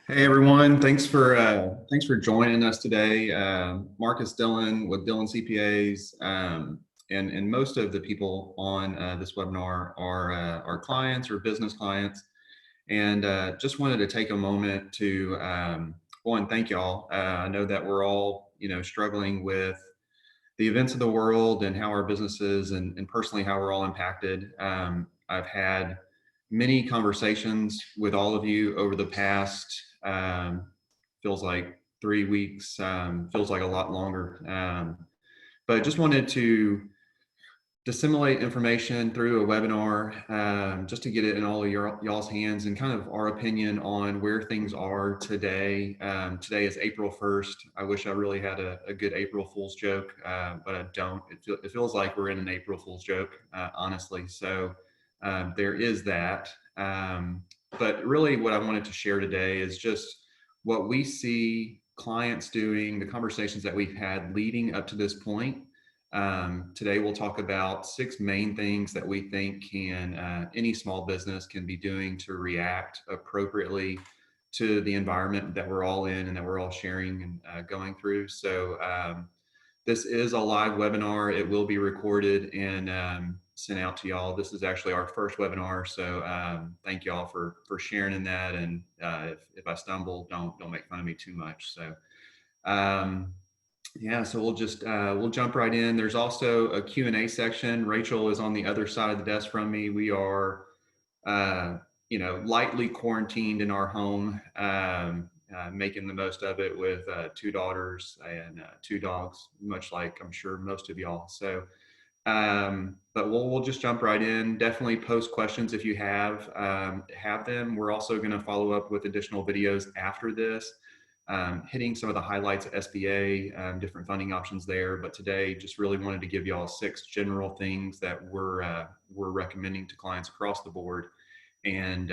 Hey everyone, thanks for joining us today. Marcus Dillon with Dillon CPAs, and most of the people on this webinar are our clients or business clients, and just wanted to take a moment to one, thank y'all. I know that we're all struggling with the events of the world and how our businesses and personally how we're all impacted. I've had many conversations with all of you over the past, feels like 3 weeks, feels like a lot longer. But just wanted to disseminate information through a webinar, just to get it in all of y'all's hands and kind of our opinion on where things are today. Today is April 1st. I wish I really had a good April Fool's joke, but I don't. It feels like we're in an April Fool's joke, honestly. So there is that. But really what I wanted to share today is just what we see clients doing, the conversations that we've had leading up to this point. Today we'll talk about 6 main things that we think any small business can be doing to react appropriately to the environment that we're all in and that we're all sharing and going through. So this is a live webinar. It will be recorded and sent out to y'all. This is actually our first webinar, so thank y'all for sharing in that. And if I stumble, don't make fun of me too much. So. Yeah, so we'll jump right in. There's also a Q&A section. Rachel is on the other side of the desk from me. We are, lightly quarantined in our home, making the most of it with 2 daughters and 2 dogs, much like I'm sure most of y'all. So, but we'll just jump right in. Definitely post questions if you have them. We're also going to follow up with additional videos after this. Hitting some of the highlights of SBA, different funding options there. But today, just really wanted to give y'all 6 general things that we're recommending to clients across the board. And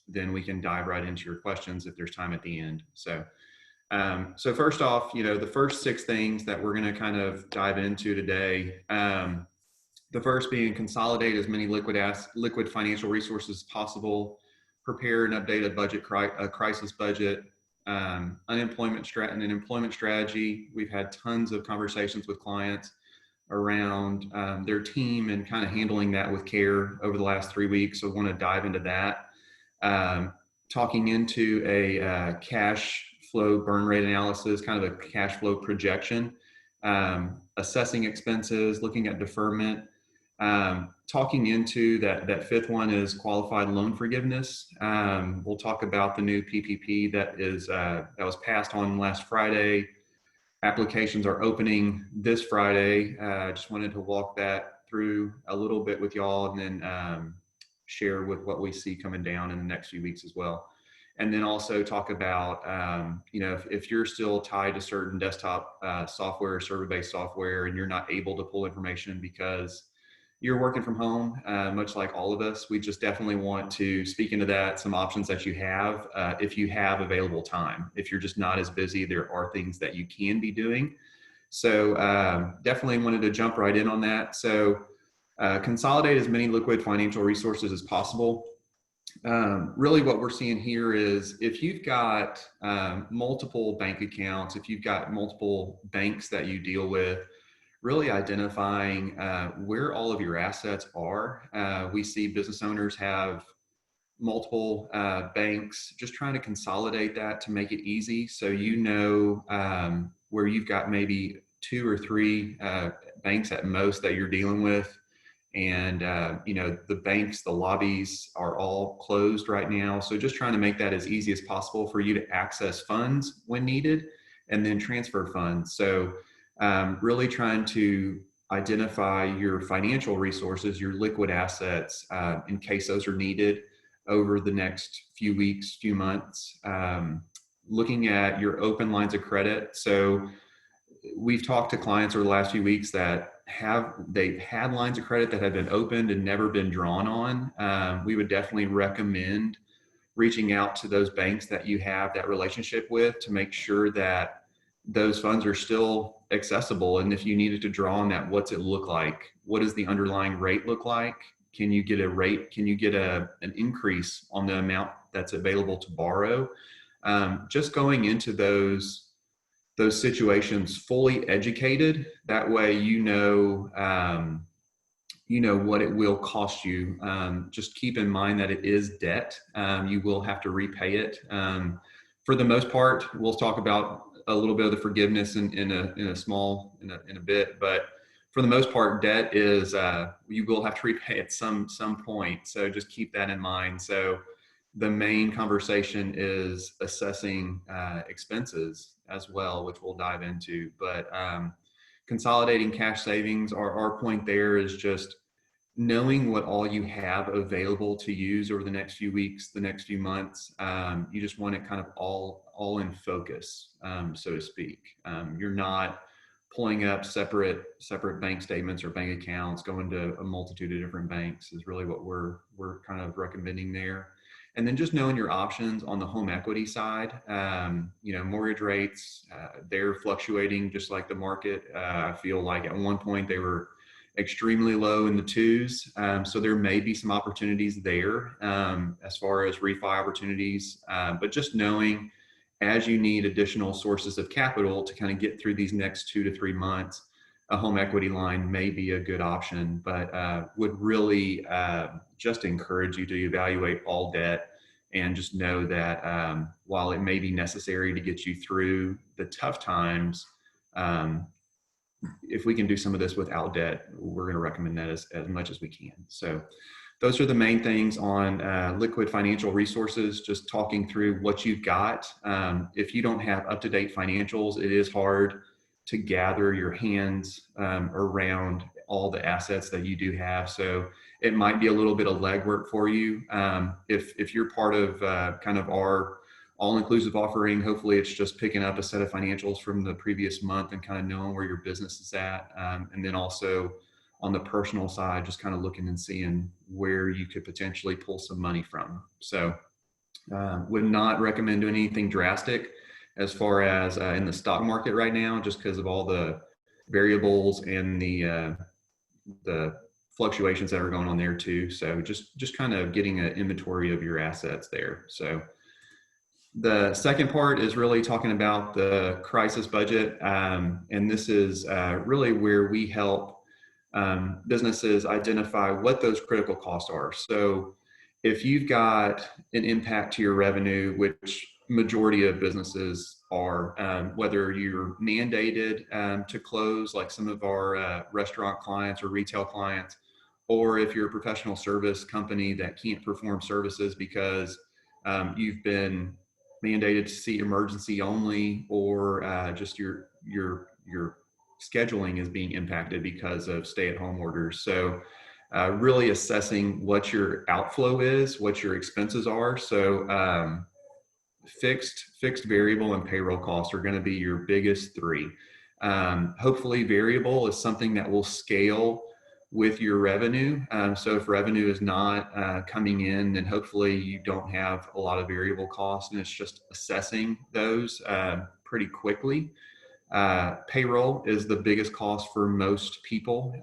then we can dive right into your questions if there's time at the end. So first off, the first 6 things that we're going to kind of dive into today. The first being consolidate as many liquid financial resources as possible, prepare and update a crisis budget. Unemployment strategy. We've had tons of conversations with clients around their team and kind of handling that with care over the last 3 weeks. So I want to dive into that. Talking into a cash flow burn rate analysis, kind of a cash flow projection, assessing expenses, looking at deferment. Talking into that 5th one is qualified loan forgiveness. We'll talk about the new PPP that was passed on last Friday. Applications are opening this Friday. I just wanted to walk that through a little bit with y'all and then share with what we see coming down in the next few weeks as well. And then also talk about, if you're still tied to certain desktop software, server-based software, and you're not able to pull information because you're working from home, much like all of us, we just definitely want to speak into that, some options that you have, if you have available time. If you're just not as busy, there are things that you can be doing. So definitely wanted to jump right in on that. So consolidate as many liquid financial resources as possible. Really what we're seeing here is if you've got multiple bank accounts, if you've got multiple banks that you deal with, really identifying where all of your assets are. We see business owners have multiple banks, just trying to consolidate that to make it easy. So where you've got maybe 2 or 3 banks at most that you're dealing with. And, the banks, the lobbies are all closed right now. So just trying to make that as easy as possible for you to access funds when needed and then transfer funds. So really trying to identify your financial resources, your liquid assets, in case those are needed over the next few weeks, few months. Looking at your open lines of credit. So we've talked to clients over the last few weeks that they've had lines of credit that have been opened and never been drawn on. We would definitely recommend reaching out to those banks that you have that relationship with to make sure that those funds are still accessible. And if you needed to draw on that, what's it look like? What does the underlying rate look like? Can you get a rate? Can you get an increase on the amount that's available to borrow? just going into those situations fully educated. That way, you know what it will cost you. Just keep in mind that it is debt. You will have to repay it. For the most part, we'll talk about a little bit of the forgiveness in a bit, but for the most part, debt is you will have to repay at some point. So just keep that in mind. So the main conversation is assessing expenses as well, which we'll dive into. But consolidating cash savings, our point there is just knowing what all you have available to use over the next few weeks, the next few months. You just want it kind of all in focus, so to speak. You're not pulling up separate bank statements or bank accounts. Going to a multitude of different banks is really what we're kind of recommending there. And then just knowing your options on the home equity side. Mortgage rates, they're fluctuating just like the market. I feel like at one point they were extremely low in the twos. So there may be some opportunities there as far as refi opportunities, but just knowing as you need additional sources of capital to kind of get through these next 2 to 3 months, a home equity line may be a good option, but would really just encourage you to evaluate all debt and just know that while it may be necessary to get you through the tough times, if we can do some of this without debt, we're going to recommend that as much as we can. So those are the main things on liquid financial resources, just talking through what you've got. If you don't have up-to-date financials, it is hard to gather your hands around all the assets that you do have. So it might be a little bit of legwork for you. If you're part of kind of our all-inclusive offering, hopefully it's just picking up a set of financials from the previous month and kind of knowing where your business is at. And then also on the personal side, just kind of looking and seeing where you could potentially pull some money from. So would not recommend doing anything drastic as far as in the stock market right now, just because of all the variables and the fluctuations that are going on there too. So just kind of getting an inventory of your assets there. So the second part is really talking about the crisis budget. And this is really where we help businesses identify what those critical costs are. So if you've got an impact to your revenue, which majority of businesses are, whether you're mandated to close, like some of our restaurant clients or retail clients, or if you're a professional service company that can't perform services because you've been mandated to see emergency only, or just your scheduling is being impacted because of stay-at-home orders. So really assessing what your outflow is, what your expenses are. So fixed, variable, and payroll costs are going to be your biggest three. Hopefully variable is something that will scale with your revenue. So if revenue is not coming in, then hopefully you don't have a lot of variable costs, and it's just assessing those pretty quickly. Payroll is the biggest cost for most people,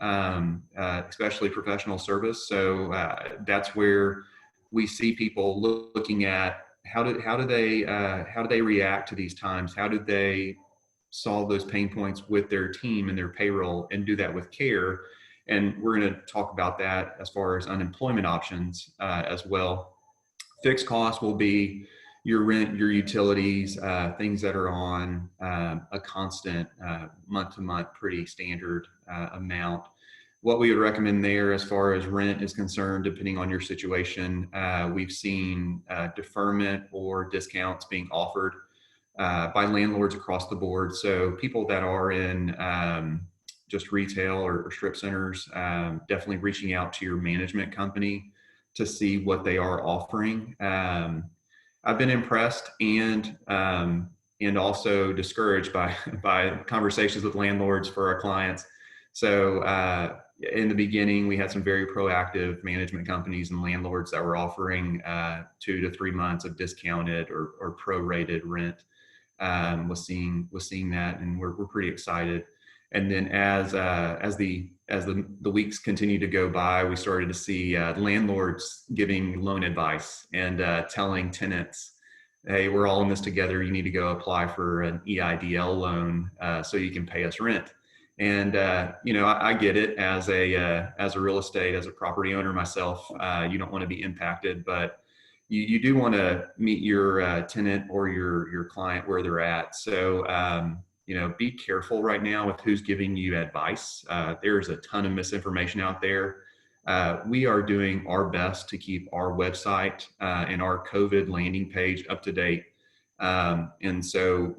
especially professional service. So that's where we see people looking at how do they react to these times? How do they solve those pain points with their team and their payroll, and do that with care? And we're going to talk about that as far as unemployment options as well. Fixed costs will be your rent, your utilities, things that are on a constant month-to-month, pretty standard amount. What we would recommend there as far as rent is concerned, depending on your situation, we've seen deferment or discounts being offered by landlords across the board. So people that are in just retail or strip centers, definitely reaching out to your management company to see what they are offering. I've been impressed and also discouraged by conversations with landlords for our clients. So in the beginning, we had some very proactive management companies and landlords that were offering 2 to 3 months of discounted or prorated rent. Was seeing that, and we're pretty excited. And then as the weeks continue to go by, we started to see landlords giving loan advice and telling tenants hey, we're all in this together. You need to go apply for an EIDL loan so you can pay us rent. And I get it as a real estate, as a property owner myself. You don't want to be impacted, but you do want to meet your tenant or your client where they're at. So be careful right now with who's giving you advice. There's a ton of misinformation out there. We are doing our best to keep our website and our COVID landing page up to date. And so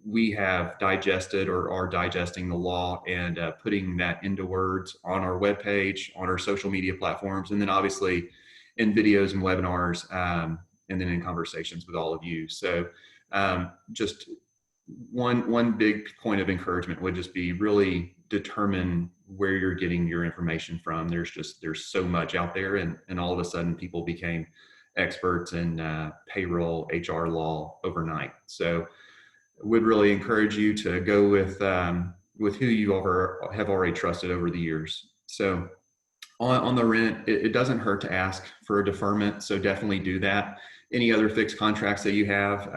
we have digested or are digesting the law and putting that into words on our webpage, on our social media platforms, and then obviously in videos and webinars, and then in conversations with all of you. So just one big point of encouragement would just be really determine where you're getting your information from. There's so much out there, and all of a sudden people became experts in payroll, HR law overnight. So would really encourage you to go with who you have already trusted over the years. So on the rent, it doesn't hurt to ask for a deferment. So definitely do that. Any other fixed contracts that you have,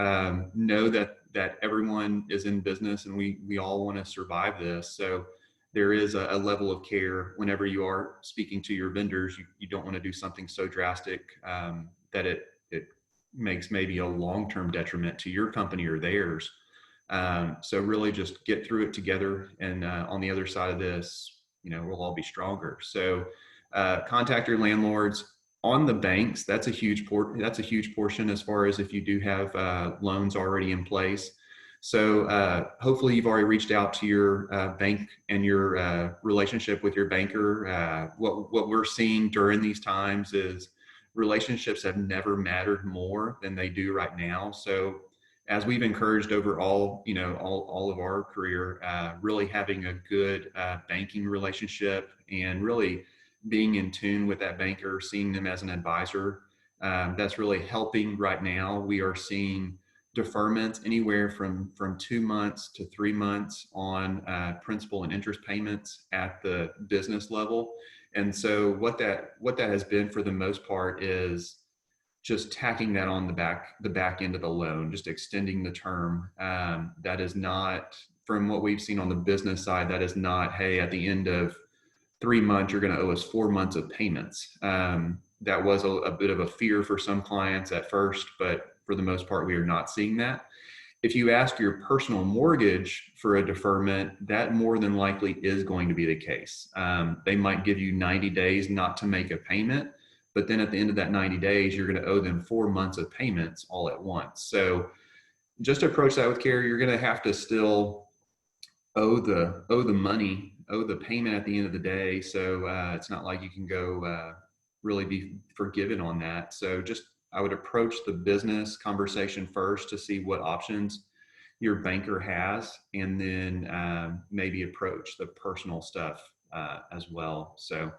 know that everyone is in business and we all want to survive this. So there is a level of care whenever you are speaking to your vendors. You don't want to do something so drastic that it makes maybe a long-term detriment to your company or theirs. So really just get through it together. And on the other side of this, we'll all be stronger. So contact your landlords. On the banks, that's a huge portion as far as if you do have loans already in place. So hopefully you've already reached out to your bank and your relationship with your banker. What we're seeing during these times is relationships have never mattered more than they do right now. So as we've encouraged over all of our career, really having a good banking relationship and really being in tune with that banker, seeing them as an advisor, that's really helping right now. We are seeing deferments anywhere from 2 months to 3 months on principal and interest payments at the business level. And so what that has been for the most part is just tacking that on the back end of the loan, just extending the term. That is not, from what we've seen on the business side, that is not, hey, at the end of 3 months, you're going to owe us 4 months of payments. That was a bit of a fear for some clients at first, but for the most part, we are not seeing that. If you ask your personal mortgage for a deferment, that more than likely is going to be the case. They might give you 90 days not to make a payment, but then at the end of that 90 days, you're going to owe them 4 months of payments all at once. So just approach that with care. You're going to have to still owe the money, owe the payment at the end of the day. So it's not like you can go really be forgiven on that. So I would approach the business conversation first to see what options your banker has, and then maybe approach the personal stuff as well. So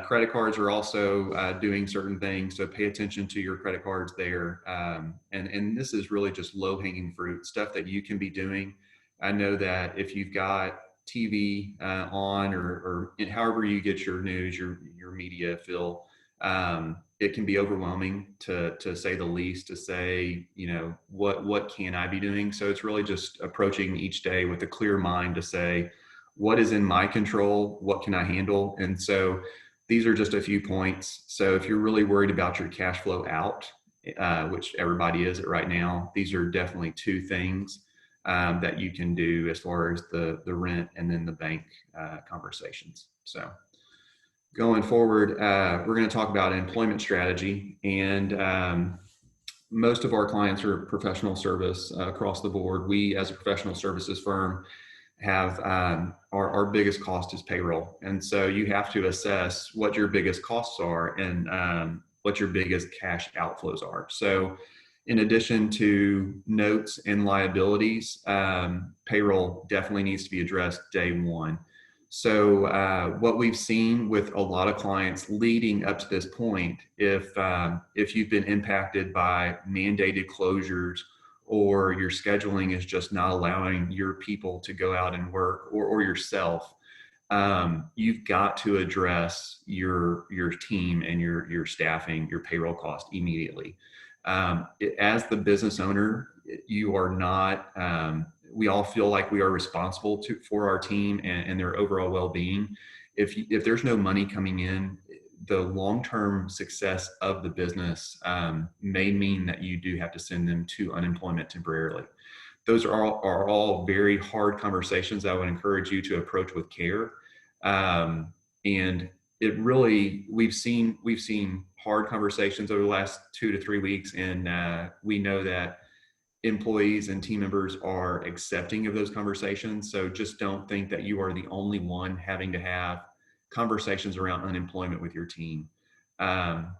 credit cards are also doing certain things, so pay attention to your credit cards there. And this is really just low-hanging fruit, stuff that you can be doing. I know that if you've got TV on or however you get your news, your media, Phil, it can be overwhelming to say the least, to say, what can I be doing? So it's really just approaching each day with a clear mind to say, what is in my control? What can I handle? And so these are just a few points. So if you're really worried about your cash flow out, which everybody is right now, these are definitely two things that you can do as far as the rent and then the bank conversations. So going forward, we're going to talk about employment strategy, and most of our clients are professional service across the board. We, as a professional services firm, have our biggest cost is payroll. And so you have to assess what your biggest costs are and what your biggest cash outflows are. So in addition to notes and liabilities, payroll definitely needs to be addressed day one. So what we've seen with a lot of clients leading up to this point, if you've been impacted by mandated closures, or your scheduling is just not allowing your people to go out and work, or yourself, you've got to address your team and your staffing, your payroll cost immediately. As the business owner, you are not, we all feel like we are responsible for our team and their overall well-being. If there's no money coming in, the long-term success of the business may mean that you do have to send them to unemployment temporarily. Those are all very hard conversations I would encourage you to approach with care. And it really, we've seen hard conversations over the last 2 to 3 weeks, and we know that employees and team members are accepting of those conversations. So just don't think that you are the only one having to have conversations around unemployment with your team. Um,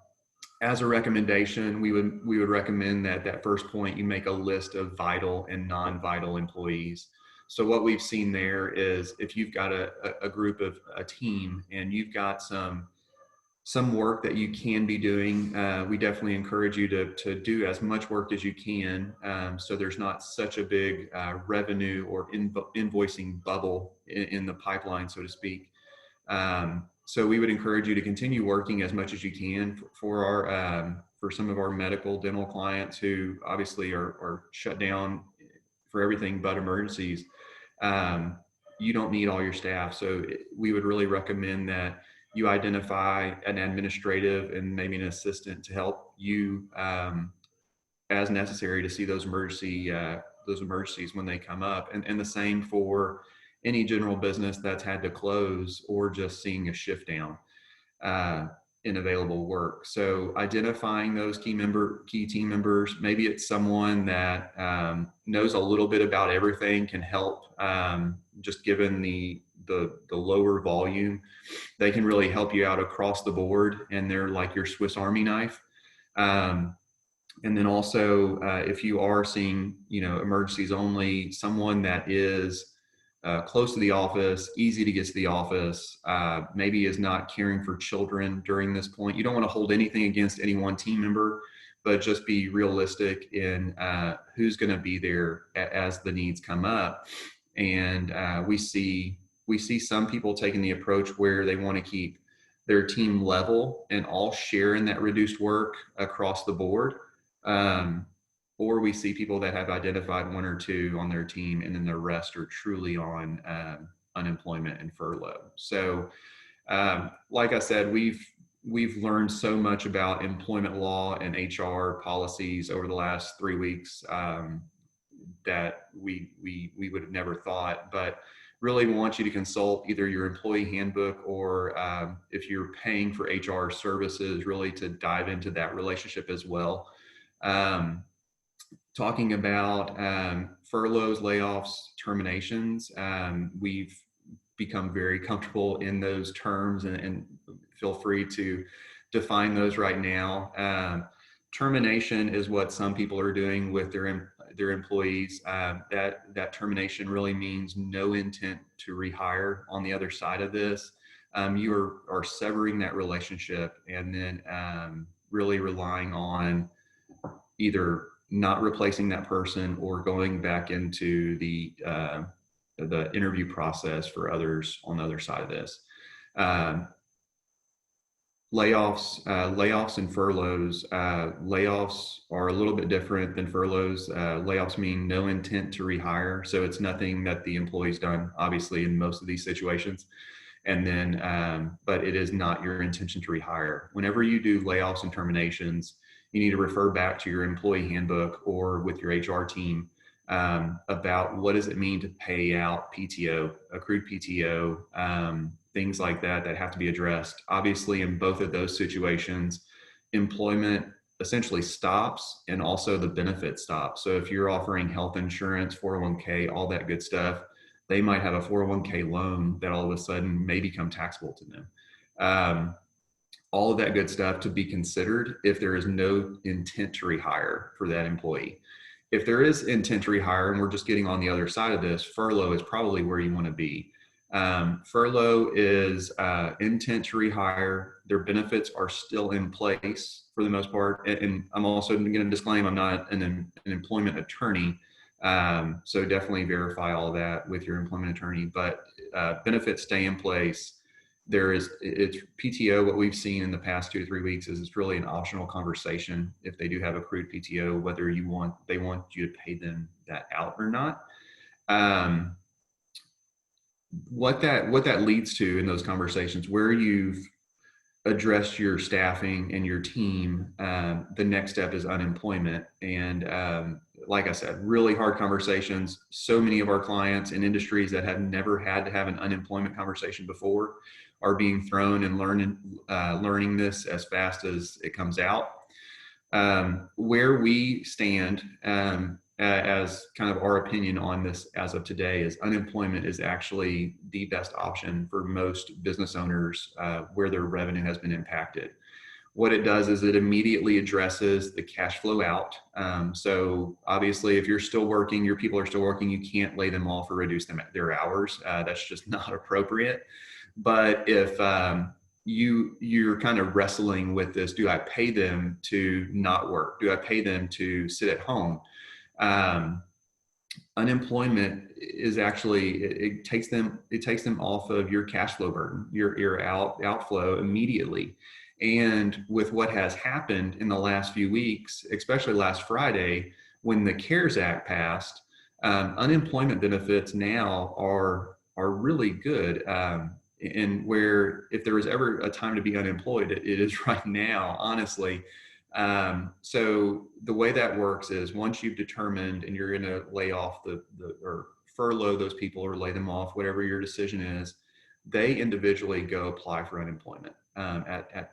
as a recommendation, we would recommend that that first point you make a list of vital and non-vital employees. So what we've seen there is if you've got a group of a team and you've got some work that you can be doing, we definitely encourage you to do as much work as you can, so there's not such a big revenue or invoicing bubble in the pipeline, so to speak. So we would encourage you to continue working as much as you can for our for some of our medical dental clients who obviously are shut down for everything but emergencies. Um, you don't need all your staff, so we would really recommend that you identify an administrative and maybe an assistant to help you as necessary to see those emergencies when they come up, and the same for any general business that's had to close or just seeing a shift down uh, in available work. So identifying those key team members, maybe it's someone that knows a little bit about everything, can help. Just given the lower volume, they can really help you out across the board, and they're like your Swiss Army knife. Um, and then also, if you are seeing, emergencies only, someone that is close to the office, easy to get to the office, maybe is not caring for children during this point. You don't want to hold anything against any one team member, but just be realistic in who's going to be there as the needs come up. And we see some people taking the approach where they want to keep their team level and all share in that reduced work across the board. Um, or we see people that have identified one or two on their team, and then the rest are truly on unemployment and furlough. So, like I said, we've learned so much about employment law and HR policies over the last 3 weeks that we would have never thought. But really, we want you to consult either your employee handbook or if you're paying for HR services, really to dive into that relationship as well. Um, Talking about furloughs, layoffs, terminations, we've become very comfortable in those terms, and feel free to define those right now. Termination is what some people are doing with their employees. That termination really means no intent to rehire on the other side of this. You are severing that relationship, and then really relying on either not replacing that person or going back into the interview process for others on the other side of this. Um, layoffs and furloughs. Layoffs are a little bit different than furloughs. Layoffs mean no intent to rehire, so it's nothing that the employee's done, obviously, in most of these situations. And then, but it is not your intention to rehire. Whenever you do layoffs and terminations, you need to refer back to your employee handbook or with your HR team about what does it mean to pay out PTO, accrued PTO, things like that have to be addressed. Obviously, in both of those situations, employment essentially stops, and also the benefit stops. So if you're offering health insurance, 401k, all that good stuff, they might have a 401k loan that all of a sudden may become taxable to them. All of that good stuff to be considered if there is no intent to rehire for that employee. If there is intent to rehire, and we're just getting on the other side of this, furlough is probably where you want to be. Furlough is intent to rehire. Their benefits are still in place for the most part. And I'm also going to disclaim I'm not an employment attorney. So definitely verify all that with your employment attorney, but benefits stay in place. it's PTO. What we've seen in the past 2 to 3 weeks is it's really an optional conversation if they do have accrued PTO, whether they want you to pay them that out or not. Um, what that leads to in those conversations where you've addressed your staffing and your team, the next step is unemployment. And like I said, really hard conversations. So many of our clients in industries that have never had to have an unemployment conversation before are being thrown and learning this as fast as it comes out. Where we stand, as kind of our opinion on this as of today, is unemployment is actually the best option for most business owners where their revenue has been impacted. What it does is it immediately addresses the cash flow out. So obviously, if you're still working, your people are still working, you can't lay them off or reduce their hours. That's just not appropriate. But if you're kind of wrestling with this, do I pay them to not work? Do I pay them to sit at home? Unemployment is actually, it takes them off of your cash flow burden, your outflow immediately. And with what has happened in the last few weeks, especially last Friday, when the CARES Act passed, unemployment benefits now are really good. And where if there was ever a time to be unemployed, it is right now, honestly. So the way that works is once you've determined and you're going to lay off or furlough those people or lay them off, whatever your decision is, they individually go apply for unemployment at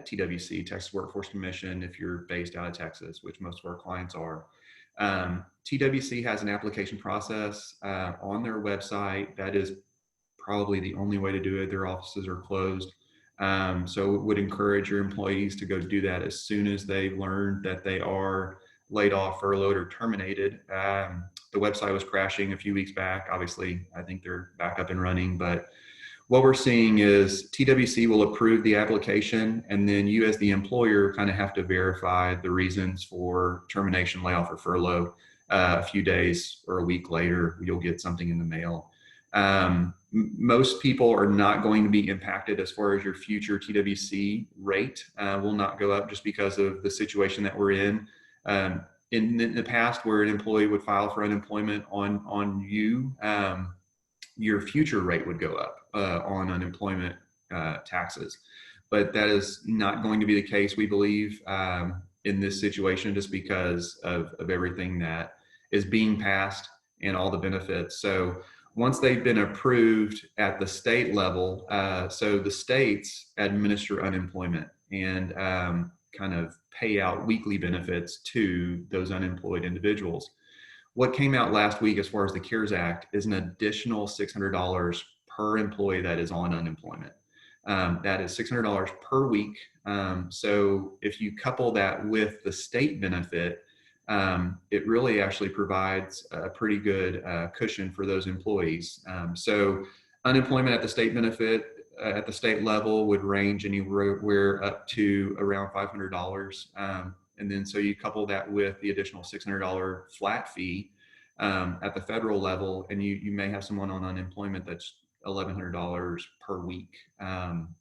TWC, Texas Workforce Commission, if you're based out of Texas, which most of our clients are. TWC has an application process on their website. That is probably the only way to do it. Their offices are closed. So would encourage your employees to go do that as soon as they learn that they are laid off, furloughed, or terminated. The website was crashing a few weeks back. Obviously, I think they're back up and running, but what we're seeing is TWC will approve the application, and then you as the employer kind of have to verify the reasons for termination, layoff, or furlough. A few days or a week later, you'll get something in the mail. Most people are not going to be impacted as far as your future TWC rate will not go up just because of the situation that we're in. In the past, where an employee would file for unemployment on you, your future rate would go up on unemployment taxes. But that is not going to be the case, we believe, in this situation, just because of everything that is being passed and all the benefits. So once they've been approved at the state level, so the states administer unemployment and kind of pay out weekly benefits to those unemployed individuals. What came out last week as far as the CARES Act is an additional $600 per employee that is on unemployment. That is $600 per week. So if you couple that with the state benefit, it really actually provides a pretty good cushion for those employees. So unemployment at the state benefit at the state level would range anywhere up to around $500. And then so you couple that with the additional $600 flat fee at the federal level, and you may have someone on unemployment that's $1,100 per week.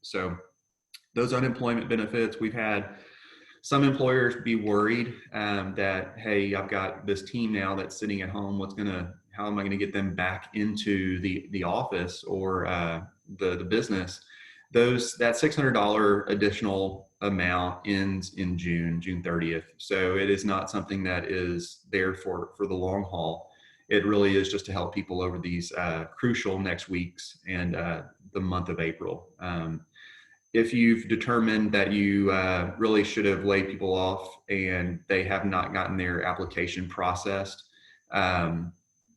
So those unemployment benefits, we've had some employers be worried that, hey, I've got this team now that's sitting at home. How am I going to get them back into the office or the business? That $600 additional amount ends in June 30th. So it is not something that is there for the long haul. It really is just to help people over these crucial next weeks and the month of April. If you've determined that you really should have laid people off and they have not gotten their application processed,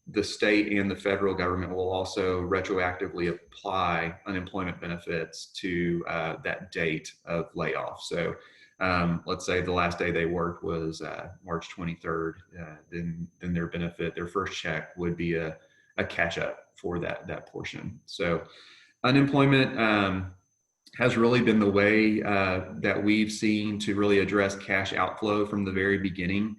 the state and the federal government will also retroactively apply unemployment benefits to that date of layoff. So let's say the last day they worked was March 23rd, then their first check would be a catch up for that portion. So unemployment has really been the way that we've seen to really address cash outflow from the very beginning.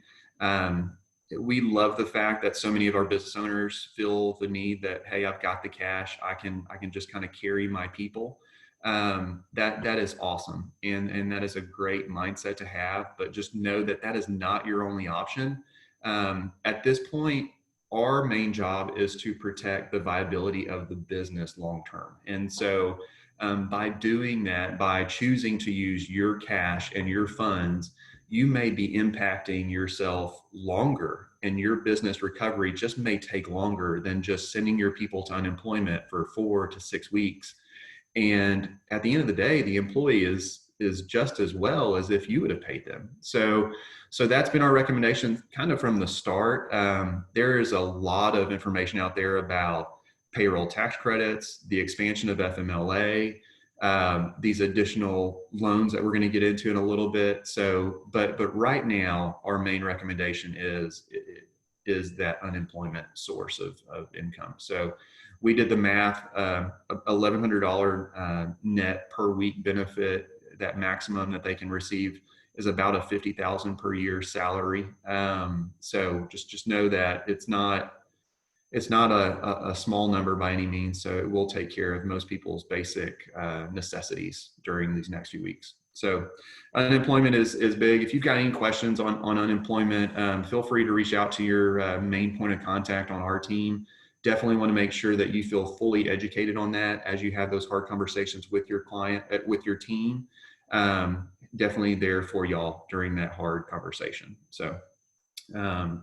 We love the fact that so many of our business owners feel the need that, hey, I've got the cash. I can just kind of carry my people. that is awesome. And that is a great mindset to have, but just know that that is not your only option. At this point, our main job is to protect the viability of the business long term. And so by doing that, by choosing to use your cash and your funds, you may be impacting yourself longer, and your business recovery just may take longer than just sending your people to unemployment for 4 to 6 weeks. And at the end of the day, the employee is just as well as if you would have paid them. So that's been our recommendation kind of from the start. There is a lot of information out there about payroll tax credits, the expansion of FMLA, these additional loans that we're going to get into in a little bit. So, but right now, our main recommendation is that unemployment source of income. So we did the math, $1,100 net per week benefit. That maximum that they can receive is about a $50,000 per year salary. So just know that it's not a small number by any means. So it will take care of most people's basic necessities during these next few weeks. So unemployment is big. If you've got any questions on unemployment, feel free to reach out to your main point of contact on our team. Definitely want to make sure that you feel fully educated on that as you have those hard conversations with your client, with your team. Definitely there for y'all during that hard conversation. So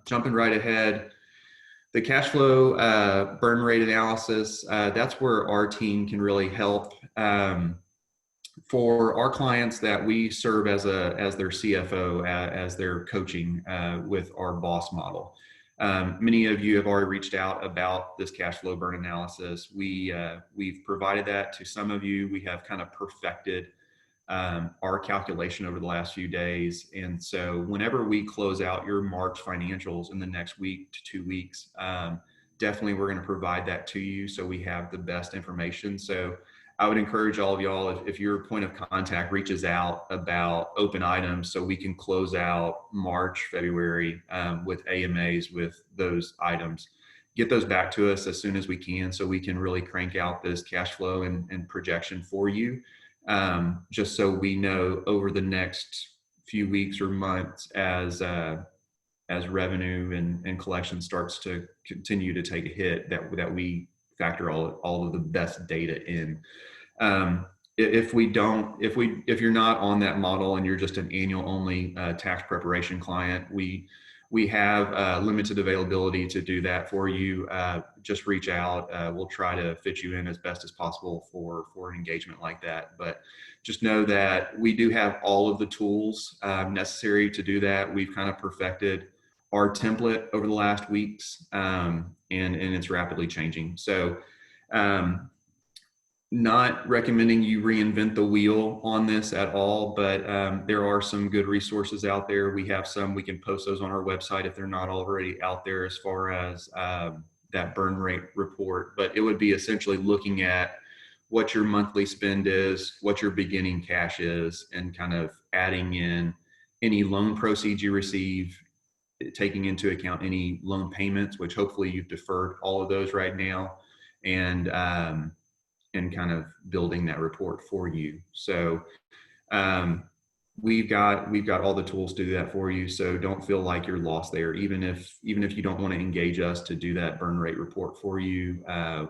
jumping right ahead, the cash flow burn rate analysis, that's where our team can really help. For our clients that we serve as their CFO, as their coaching with our boss model. Many of you have already reached out about this cash flow burn analysis. We've provided that to some of you. We have kind of perfected our calculation over the last few days. And so whenever we close out your March financials in the next week to 2 weeks, definitely we're going to provide that to you so we have the best information. So I would encourage all of y'all, if your point of contact reaches out about open items so we can close out March, February with AMAs with those items, get those back to us as soon as we can so we can really crank out this cash flow and projection for you. Just so we know over the next few weeks or months as revenue and collection starts to continue to take a hit, that we factor all of the best data in. If you're not on that model and you're just an annual only tax preparation client, we have limited availability to do that for you. Just reach out. We'll try to fit you in as best as possible for an engagement like that. But just know that we do have all of the tools necessary to do that. We've kind of perfected our template over the last weeks, and it's rapidly changing. So not recommending you reinvent the wheel on this at all, but there are some good resources out there. We have some, we can post those on our website if they're not already out there as far as that burn rate report. But it would be essentially looking at what your monthly spend is, what your beginning cash is, and kind of adding in any loan proceeds you receive, taking into account any loan payments, which hopefully you've deferred all of those right now, and kind of building that report for you. So we've got all the tools to do that for you. So don't feel like you're lost there. Even if you don't want to engage us to do that burn rate report for you,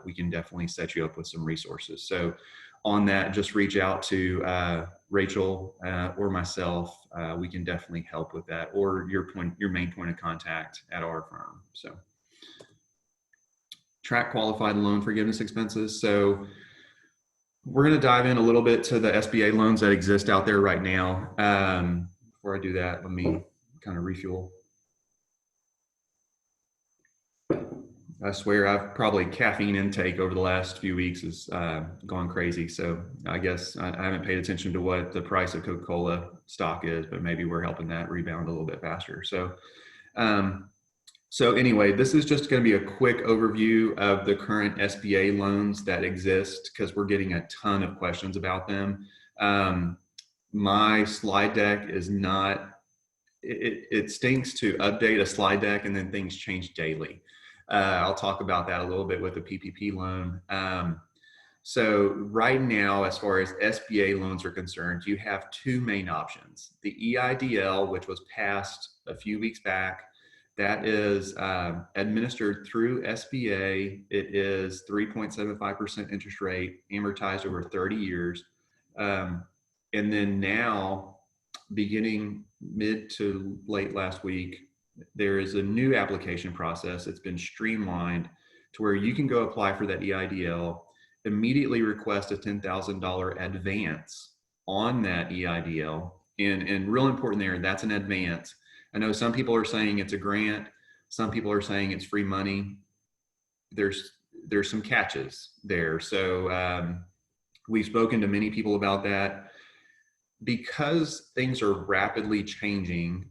we can definitely set you up with some resources. So on that, just reach out to Rachel or myself. We can definitely help with that, or your main point of contact at our firm. So track qualified loan forgiveness expenses. So we're going to dive in a little bit to the SBA loans that exist out there right now. Before I do that, let me kind of refuel. I swear I've probably caffeine intake over the last few weeks has gone crazy. So I guess I haven't paid attention to what the price of Coca-Cola stock is, but maybe we're helping that rebound a little bit faster. So anyway, this is just going to be a quick overview of the current SBA loans that exist because we're getting a ton of questions about them. My slide deck is not, it stinks to update a slide deck and then things change daily. I'll talk about that a little bit with the PPP loan. So right now, as far as SBA loans are concerned, you have two main options. The EIDL, which was passed a few weeks back, that is administered through SBA. It is 3.75% interest rate, amortized over 30 years. And then now, beginning mid to late last week, there is a new application process. It's been streamlined to where you can go apply for that EIDL, immediately request a $10,000 advance on that EIDL. And real important there, that's an advance. I know some people are saying it's a grant. Some people are saying it's free money. There's some catches there. So we've spoken to many people about that. Because things are rapidly changing,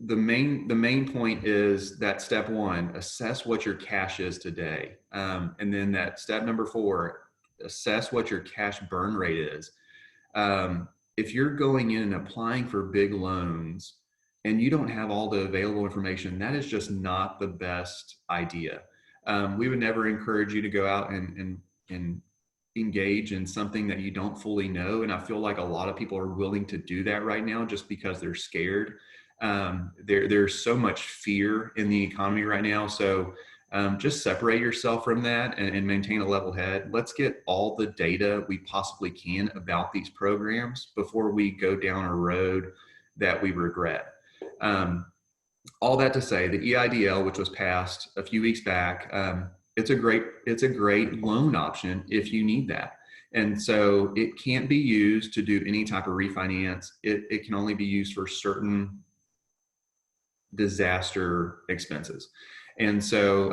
the main point is that step one, assess what your cash is today. And then that step number 4, assess what your cash burn rate is. If you're going in and applying for big loans and you don't have all the available information, that is just not the best idea. We would never encourage you to go out and engage in something that you don't fully know. And I feel like a lot of people are willing to do that right now just because they're scared. There's so much fear in the economy right now. So just separate yourself from that and maintain a level head. Let's get all the data we possibly can about these programs before we go down a road that we regret. All that to say, the EIDL, which was passed a few weeks back, it's a great loan option if you need that. And so it can't be used to do any type of refinance. It can only be used for certain disaster expenses. And so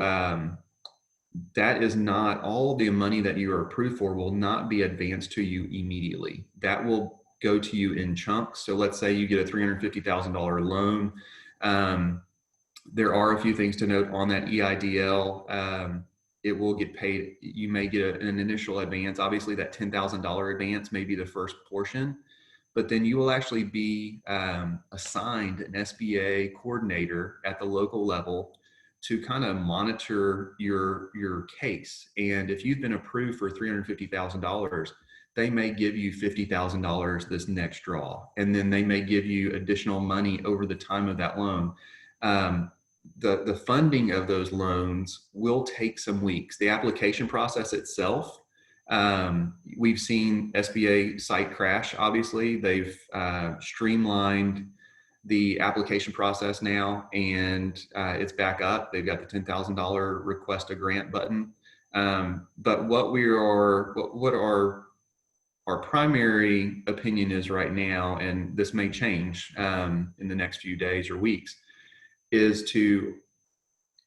that is not all the money that you are approved for will not be advanced to you immediately. That will go to you in chunks. So let's say you get a $350,000 loan. There are a few things to note on that EIDL. It will get paid. You may get an initial advance. Obviously, that $10,000 advance may be the first portion, but then you will actually be assigned an SBA coordinator at the local level to kind of monitor your case. And if you've been approved for $350,000, they may give you $50,000 this next draw, and then they may give you additional money over the time of that loan. The funding of those loans will take some weeks. The application process itself, we've seen SBA site crash. Obviously, they've streamlined the application process now, and it's back up. They've got the $10,000 request a grant button. But what our primary opinion is right now, and this may change in the next few days or weeks, is to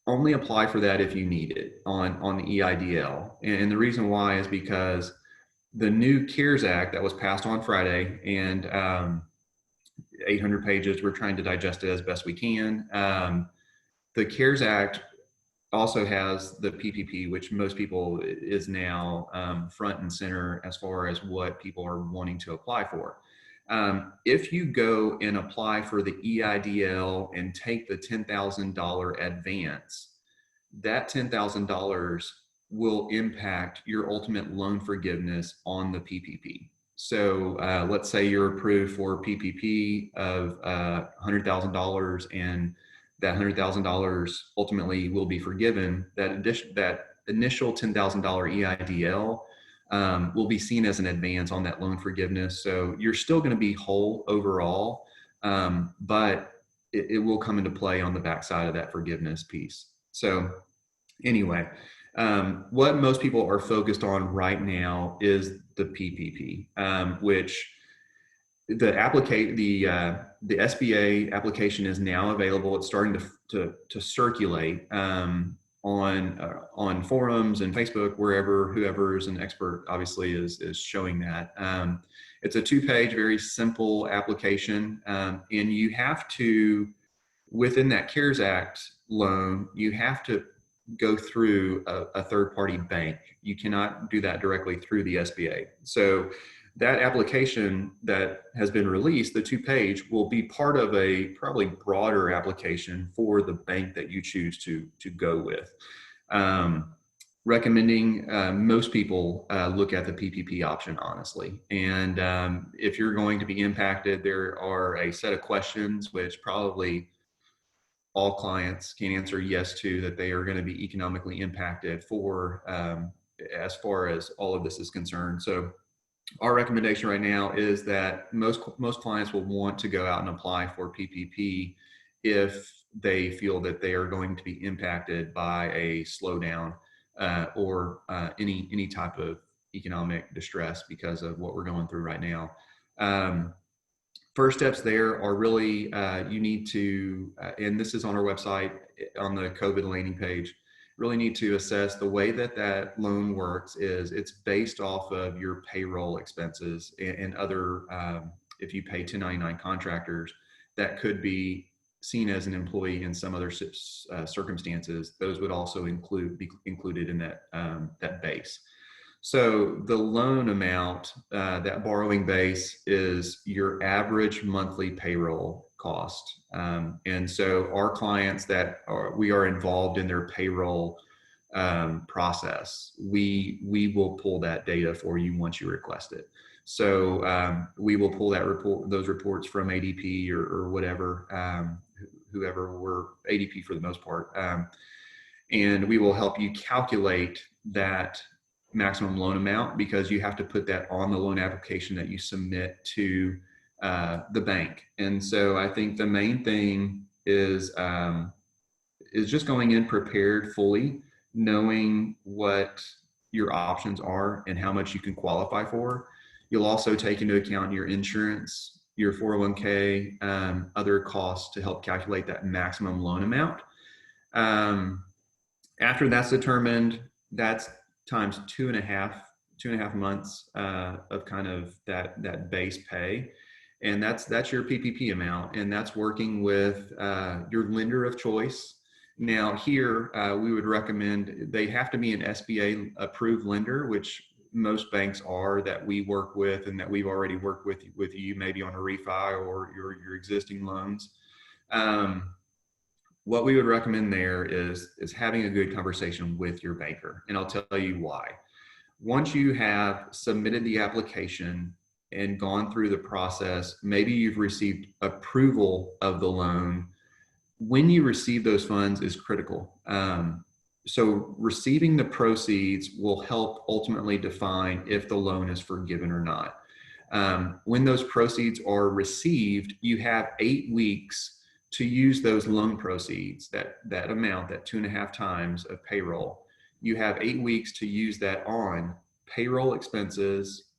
only apply for that if you need it on the EIDL. And the reason why is because the new CARES Act that was passed on Friday, and 800 pages, we're trying to digest it as best we can. The CARES Act also has the PPP, which most people is now front and center as far as what people are wanting to apply for. If you go and apply for the EIDL and take the $10,000 advance, that $10,000 will impact your ultimate loan forgiveness on the PPP. So let's say you're approved for PPP of $100,000 and that $100,000 ultimately will be forgiven. That initial $10,000 EIDL will be seen as an advance on that loan forgiveness. So you're still going to be whole overall, but it will come into play on the backside of that forgiveness piece. So anyway, what most people are focused on right now is the PPP, which the SBA application is now available. It's starting to circulate on forums and Facebook, wherever whoever is an expert obviously is showing that. It's a 2-page, very simple application, and you have to, within that CARES Act loan, you have to go through a third-party bank. You cannot do that directly through the SBA. So that application that has been released, the 2-page, will be part of a probably broader application for the bank that you choose to go with. recommending most people look at the PPP option, honestly. And if you're going to be impacted, there are a set of questions which probably all clients can answer yes to, that they are going to be economically impacted for as far as all of this is concerned. So our recommendation right now is that most clients will want to go out and apply for PPP if they feel that they are going to be impacted by a slowdown or any type of economic distress because of what we're going through right now. First steps there are really you need to, and this is on our website on the COVID landing page, really need to assess the way that that loan works is it's based off of your payroll expenses and other, if you pay 1099 contractors, that could be seen as an employee in some other circumstances. Those would also be included in that, that base. So the loan amount, that borrowing base is your average monthly payroll cost. And so our clients that we are involved in their payroll process, we will pull that data for you once you request it. So we will pull those reports from ADP or whatever, whoever, we're ADP for the most part. And we will help you calculate that maximum loan amount, because you have to put that on the loan application that you submit to the bank. And so I think the main thing is just going in prepared fully, knowing what your options are and how much you can qualify for. You'll also take into account your insurance, your 401k, other costs to help calculate that maximum loan amount. After that's determined, that's times two and a half months of kind of that base pay. And that's your PPP amount. And that's working with your lender of choice. Now here, we would recommend they have to be an SBA approved lender, which most banks are, that we work with and that we've already worked with you maybe on a refi or your existing loans. What we would recommend there is having a good conversation with your banker. And I'll tell you why. Once you have submitted the application and gone through the process, maybe you've received approval of the loan. When you receive those funds is critical. So receiving the proceeds will help ultimately define if the loan is forgiven or not. When those proceeds are received, you have 8 weeks to use those loan proceeds, that amount, that 2.5 times of payroll. You have 8 weeks to use that on payroll expenses,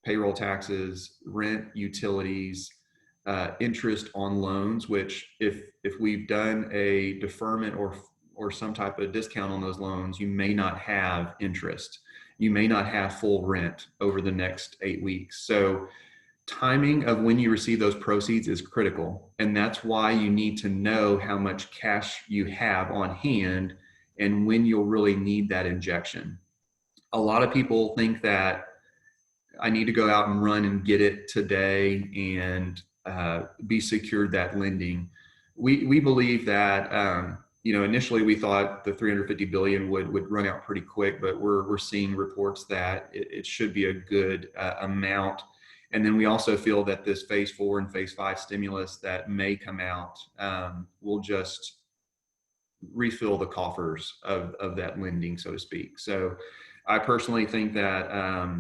payroll taxes, rent, utilities, interest on loans, which if we've done a deferment or some type of discount on those loans, you may not have interest. You may not have full rent over the next 8 weeks. So timing of when you receive those proceeds is critical. And that's why you need to know how much cash you have on hand and when you'll really need that injection. A lot of people think that I need to go out and run and get it today and be secured that lending. We believe that, initially we thought the 350 billion would run out pretty quick, but we're seeing reports that it should be a good amount. And then we also feel that this phase 4 and phase 5 stimulus that may come out will just refill the coffers of that lending, so to speak. So I personally think that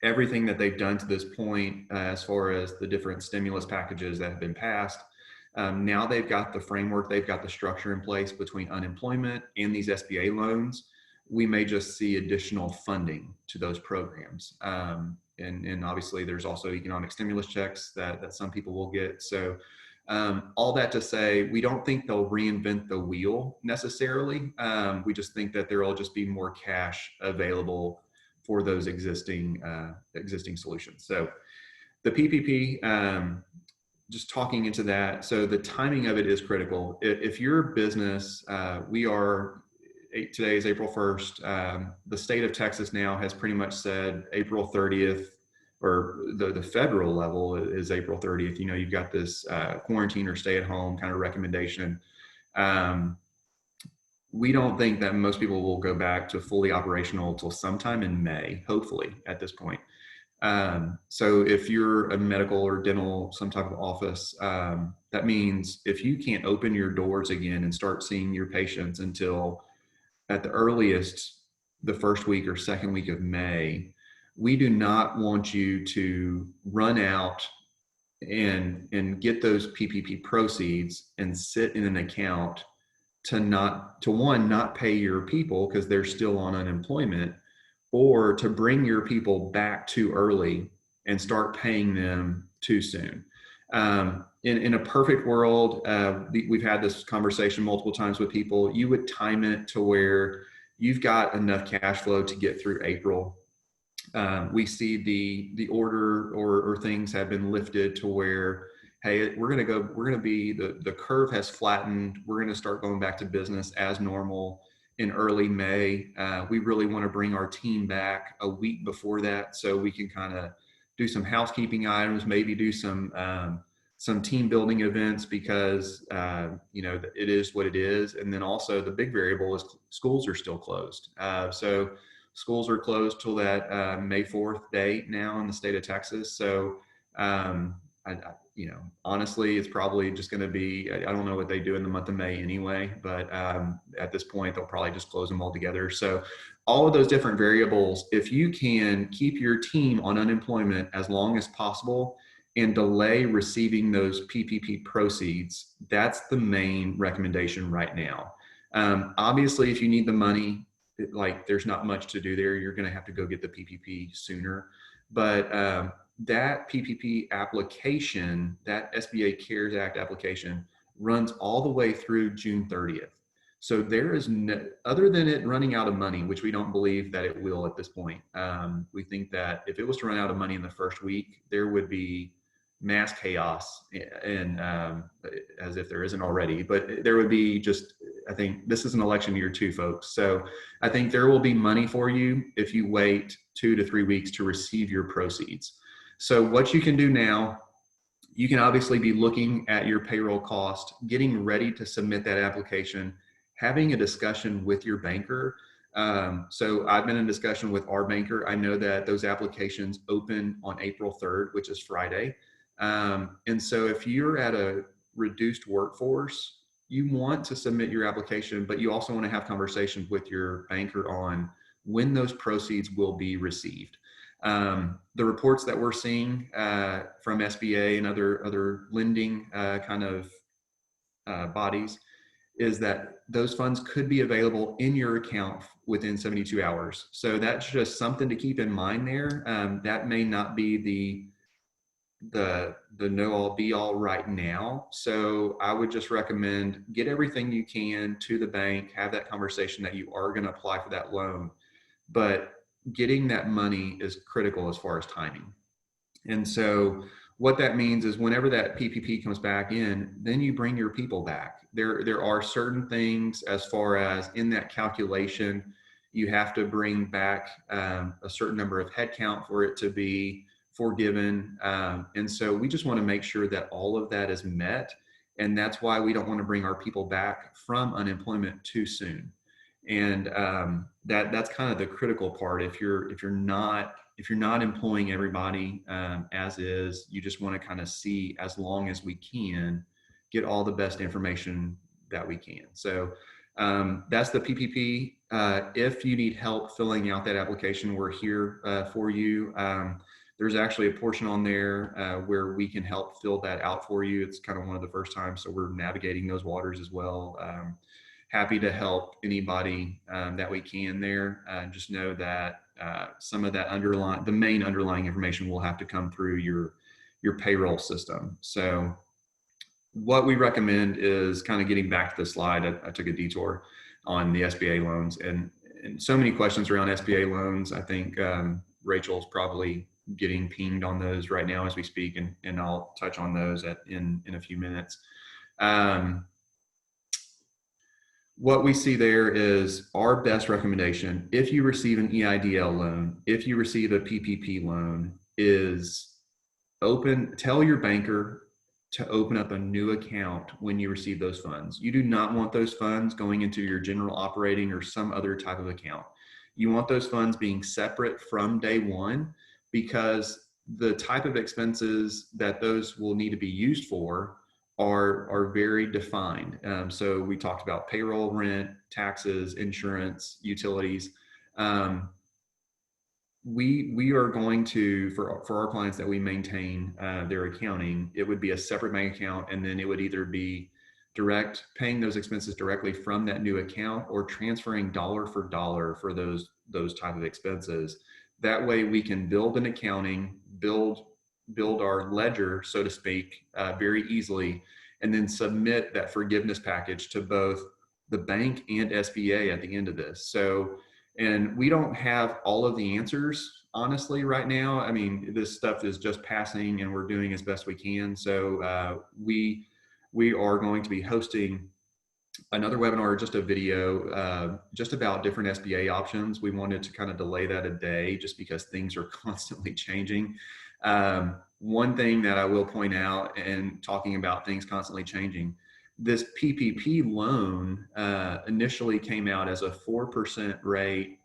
everything that they've done to this point, as far as the different stimulus packages that have been passed, now they've got the framework, they've got the structure in place between unemployment and these SBA loans. We may just see additional funding to those programs. And obviously there's also economic stimulus checks that some people will get. So all that to say, we don't think they'll reinvent the wheel necessarily. We just think that there will just be more cash available for those existing solutions. So the PPP, just talking into that. So the timing of it is critical. If your business, today is April 1st. The state of Texas now has pretty much said April 30th, or the federal level is April 30th. You've got this quarantine or stay at home kind of recommendation. we don't think that most people will go back to fully operational until sometime in May, hopefully at this point. So if you're a medical or dental, some type of office, that means if you can't open your doors again and start seeing your patients until at the earliest, the first week or second week of May, we do not want you to run out and get those PPP proceeds and sit in an account to one, not pay your people because they're still on unemployment, or to bring your people back too early and start paying them too soon. In a perfect world, we've had this conversation multiple times with people. You would time it to where you've got enough cash flow to get through April. We see the order or things have been lifted to where, hey, we're going to be, the curve has flattened. We're going to start going back to business as normal in early May. We really want to bring our team back a week before that so we can kind of do some housekeeping items, maybe do some team building events because, it is what it is. And then also the big variable is schools are still closed. So schools are closed till that May 4th date now in the state of Texas. So, honestly, it's probably just going to be, I don't know what they do in the month of May anyway, but at this point, they'll probably just close them all together. So all of those different variables, if you can keep your team on unemployment as long as possible and delay receiving those PPP proceeds, that's the main recommendation right now. Obviously, if you need the money, there's not much to do there. You're going to have to go get the PPP sooner. But that PPP application, that SBA CARES Act application, runs all the way through June 30th. So there is no, other than it running out of money, which we don't believe that it will at this point. We think that if it was to run out of money in the first week, there would be mass chaos, and as if there isn't already, but there would be just, I think this is an election year too, folks. So I think there will be money for you if you wait 2 to 3 weeks to receive your proceeds. So what you can do now, you can obviously be looking at your payroll cost, getting ready to submit that application, having a discussion with your banker. So I've been in discussion with our banker. I know that those applications open on April 3rd, which is Friday. And so if you're at a reduced workforce, you want to submit your application, but you also want to have conversations with your banker on when those proceeds will be received. The reports that we're seeing from SBA and other lending bodies is that those funds could be available in your account within 72 hours. So that's just something to keep in mind there. That may not be the know all be all right now. So I would just recommend get everything you can to the bank, have that conversation that you are going to apply for that loan, but getting that money is critical as far as timing. And so what that means is whenever that PPP comes back in, then you bring your people back. There are certain things as far as in that calculation, you have to bring back a certain number of headcount for it to be forgiven. And so we just want to make sure that all of that is met. And that's why we don't want to bring our people back from unemployment too soon. And that's kind of the critical part. If you're not employing everybody as is, you just want to kind of see as long as we can get all the best information that we can. So that's the PPP. If you need help filling out that application, we're here for you. There's actually a portion on there where we can help fill that out for you. It's kind of one of the first times, so we're navigating those waters as well. Happy to help anybody that we can there. Just know that some of that the main underlying information will have to come through your payroll system. So what we recommend is kind of getting back to the slide. I took a detour on the SBA loans and so many questions around SBA loans. I think Rachel's probably getting pinged on those right now as we speak, and I'll touch on those in a few minutes. What we see there is our best recommendation, if you receive an EIDL loan, if you receive a PPP loan, is tell your banker to open up a new account when you receive those funds. You do not want those funds going into your general operating or some other type of account. You want those funds being separate from day one, because the type of expenses that those will need to be used for are very defined. So we talked about payroll, rent, taxes, insurance, utilities. Um, we are going to, for our clients that we maintain their accounting, it would be a separate bank account, and then it would either be direct paying those expenses directly from that new account, or transferring dollar for dollar for those type of expenses. That way we can build an accounting, build our ledger, so to speak, very easily, and then submit that forgiveness package to both the bank and SBA at the end of this. So, and we don't have all of the answers, honestly, right now. I mean, this stuff is just passing, and we're doing as best we can. So we are going to be hosting another webinar, just a video, just about different SBA options. We wanted to kind of delay that a day just because things are constantly changing. One thing that I will point out, and talking about things constantly changing, this PPP loan initially came out as a 4% rate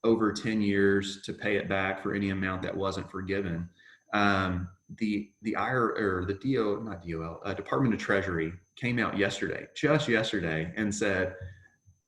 over 10 years to pay it back for any amount that wasn't forgiven. The IR, or the DO, not DOL, Department of Treasury came out yesterday, just yesterday, and said,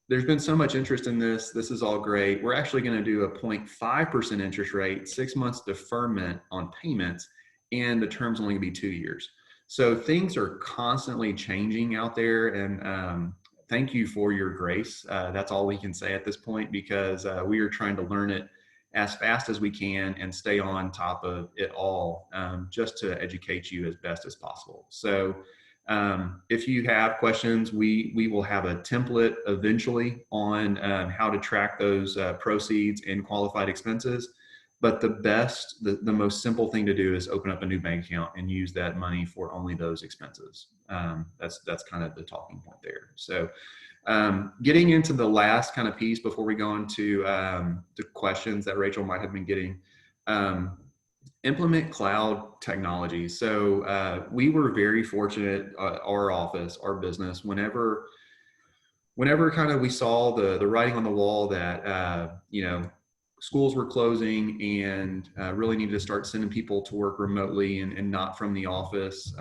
there's been so much interest in this. This is all great. We're actually going to do a 0.5% interest rate, 6 months deferment on payments, and the term's only going to be 2 years. So things are constantly changing out there, and thank you for your grace. That's all we can say at this point, because we are trying to learn it as fast as we can and stay on top of it all, just to educate you as best as possible. So if you have questions, we will have a template eventually on how to track those proceeds and qualified expenses. But the most simple thing to do is open up a new bank account and use that money for only those expenses. That's kind of the talking point there. So getting into the last kind of piece before we go into the questions that Rachel might have been getting, implement cloud technology. So we were very fortunate, our office, our business, whenever kind of we saw the writing on the wall that, schools were closing, and really needed to start sending people to work remotely and not from the office.